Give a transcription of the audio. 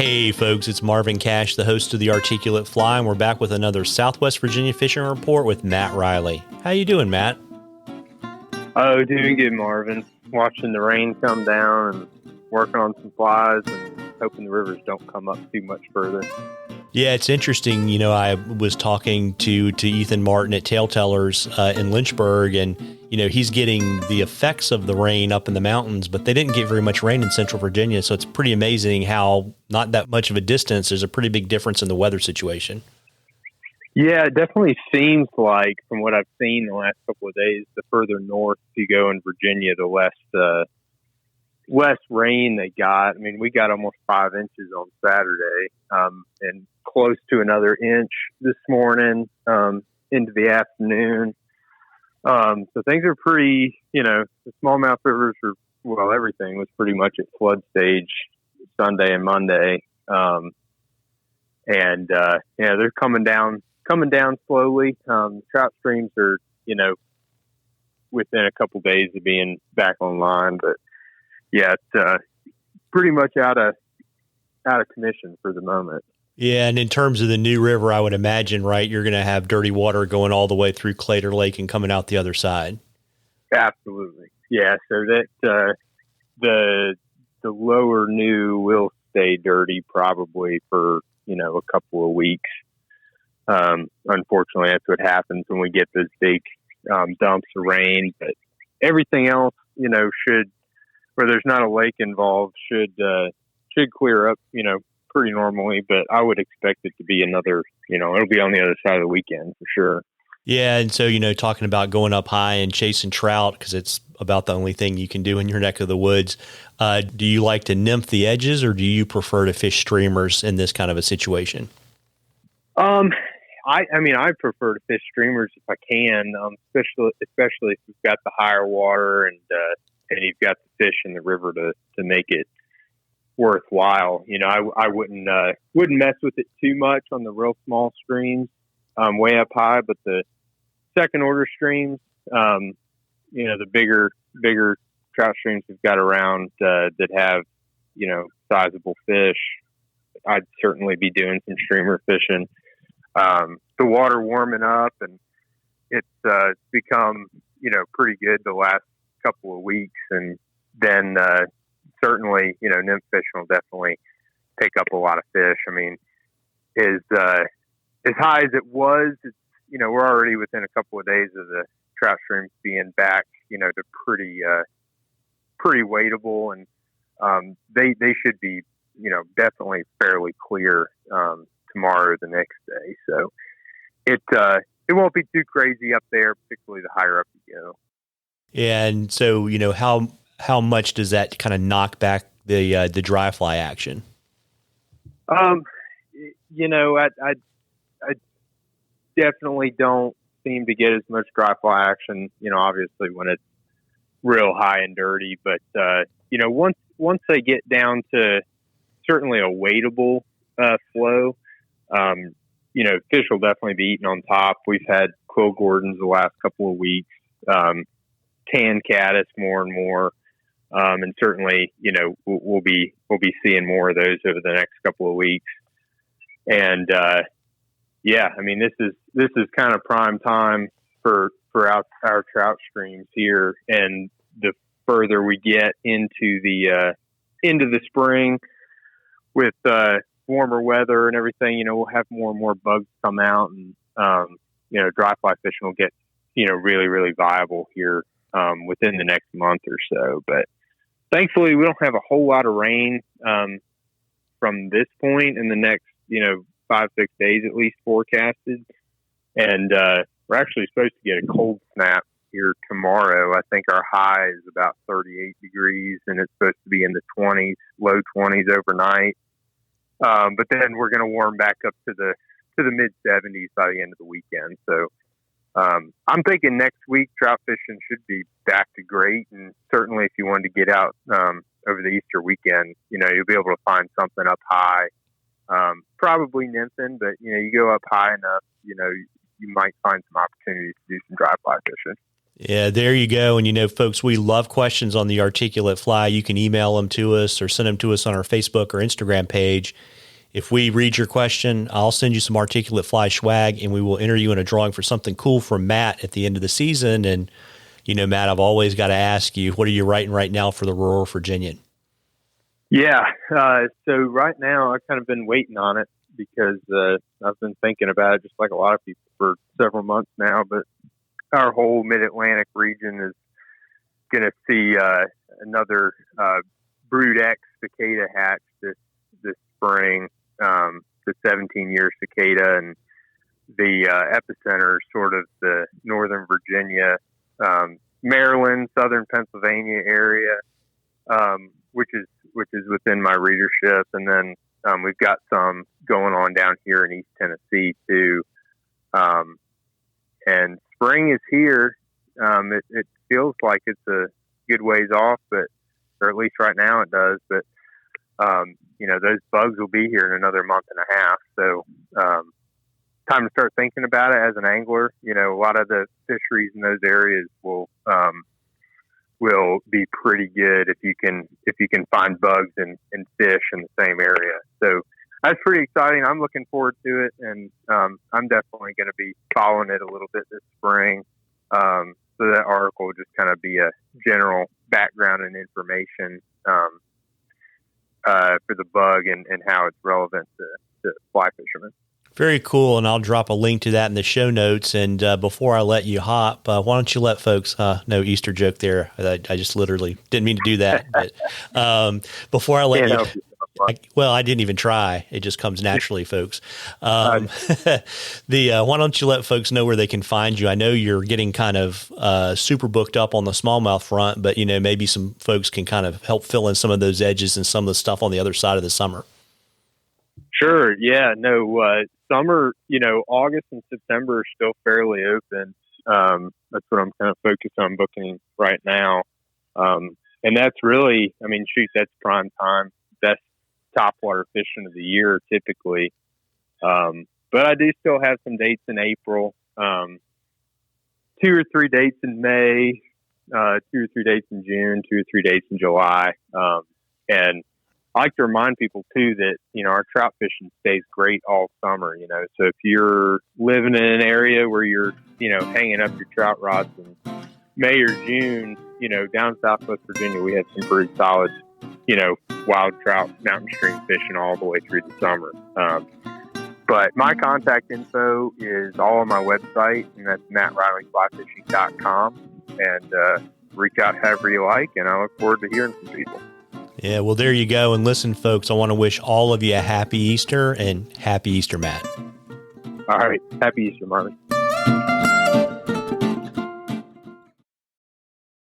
Hey folks, it's Marvin Cash, the host of The Articulate Fly, and we're back with another Southwest Virginia fishing report with Matt Reilly. How you doing, Matt? Oh, doing good, Marvin. Watching the rain come down and working on some flies and hoping the rivers don't come up too much further. Yeah, it's interesting. You know, I was talking to Ethan Martin at Tailtellers in Lynchburg, and, you know, he's getting the effects of the rain up in the mountains, but they didn't get very much rain in central Virginia. So it's pretty amazing how not that much of a distance, there's a pretty big difference in the weather situation. Yeah, it definitely seems like, from what I've seen the last couple of days, the further north you go in Virginia, the less rain they got. I mean, we got almost 5 inches on Saturday, and close to another inch this morning, into the afternoon. So things are pretty, you know, the smallmouth rivers are, well, everything was pretty much at flood stage Sunday and Monday. Yeah, they're coming down slowly. Trout streams are, you know, within a couple days of being back online, but yeah, it's pretty much out of commission for the moment. Yeah, and in terms of the New River, I would imagine, right, you're going to have dirty water going all the way through Claytor Lake and coming out the other side. Absolutely, yeah. So that the lower New will stay dirty probably for, you know, a couple of weeks. Unfortunately, that's what happens when we get those big dumps of rain. But everything else, you know, where there's not a lake involved, should clear up, you know, pretty normally. But I would expect it to be another, you know, it'll be on the other side of the weekend for sure. Yeah, and so, you know, talking about going up high and chasing trout, because it's about the only thing you can do in your neck of the woods. Do you like to nymph the edges, or do you prefer to fish streamers in this kind of a situation? I mean, I prefer to fish streamers if I can, especially if you've got the higher water and you've got the fish in the river to make it worthwhile. You know, I wouldn't mess with it too much on the real small streams, way up high, but the second order streams, you know, the bigger trout streams we've got around that have, you know, sizable fish, I'd certainly be doing some streamer fishing. The water warming up, and it's become, you know, pretty good the last couple of weeks, and then certainly, you know, nymph fishing will definitely pick up a lot of fish. I mean, as high as it was, it's, you know, we're already within a couple of days of the trout streams being back, you know, to pretty wadeable, and they should be, you know, definitely fairly clear tomorrow or the next day. So it won't be too crazy up there, particularly the higher up you go. Yeah, and so, you know, how much does that kind of knock back the dry fly action? You know, I definitely don't seem to get as much dry fly action, you know, obviously when it's real high and dirty, but you know, once they get down to certainly a wadeable flow, you know, fish will definitely be eating on top. We've had quill gordons the last couple of weeks, tan caddis more and more, and certainly, you know, we'll be seeing more of those over the next couple of weeks. And yeah, I mean, this is kind of prime time for our trout streams here, and the further we get into the spring with warmer weather and everything, you know, we'll have more and more bugs come out, and you know, dry fly fishing will get, you know, really, really viable here within the next month or so. But thankfully, we don't have a whole lot of rain from this point in the next, you know, 5-6 days at least forecasted, and we're actually supposed to get a cold snap here tomorrow. I think our high is about 38 degrees, and it's supposed to be in the 20s, low 20s overnight. But then we're going to warm back up to the mid 70s by the end of the weekend. So I'm thinking next week trout fishing should be back to great, and certainly if you wanted to get out over the Easter weekend, you know, you'll be able to find something up high, probably nymphing, but you know, you go up high enough, you know, you might find some opportunities to do some dry fly fishing. Yeah, there you go. And, folks, we love questions on the articulate fly. You can email them to us or send them to us on our Facebook or Instagram page. If we read your question, I'll send you some articulate fly swag, and we will enter you in a drawing for something cool from Matt at the end of the season. And, Matt, I've always got to ask you, what are you writing right now for the Rural Virginian? Yeah. So right now I've kind of been waiting on it because I've been thinking about it just like a lot of people for several months now, but our whole mid-Atlantic region is going to see another brood X cicada hatch this spring, the 17-year cicada, and the epicenter is sort of the Northern Virginia, Maryland, Southern Pennsylvania area, which is within my readership, and then we've got some going on down here in East Tennessee too. And spring is here. It feels like it's a good ways off, or at least right now it does. But those bugs will be here in another month and a half. So time to start thinking about it as an angler. A lot of the fisheries in those areas will be pretty good if you can find bugs and fish in the same area. So that's pretty exciting. I'm looking forward to it, and I'm definitely going to be following it a little bit this spring. So that article will just kind of be a general background and information for the bug and how it's relevant to fly fishermen. Very cool, and I'll drop a link to that in the show notes. And before I let you hop, why don't you let folks no Easter joke there. I just literally didn't mean to do that. But before I let you, I didn't even try. It just comes naturally, folks. Why don't you let folks know where they can find you? I know you're getting kind of super booked up on the smallmouth front, but maybe some folks can kind of help fill in some of those edges and some of the stuff on the other side of the summer. Sure. Yeah. No. Summer. August and September are still fairly open. That's what I'm kind of focused on booking right now. And that's really, that's prime time. Best topwater fishing of the year, typically. But I do still have some dates in April. 2 or 3 dates in May. 2 or 3 dates in June. 2 or 3 dates in July. And I like to remind people too that, our trout fishing stays great all summer, so if you're living in an area where you're, hanging up your trout rods in May or June, down Southwest Virginia, we have some pretty solid, wild trout mountain stream fishing all the way through the summer. But my contact info is all on my website, and that's MattReillyFlyFishing.com, and reach out however you like, and I look forward to hearing from people. Yeah, well, there you go. And listen, folks, I want to wish all of you a happy Easter, and happy Easter, Matt. All right. Happy Easter, Marvin.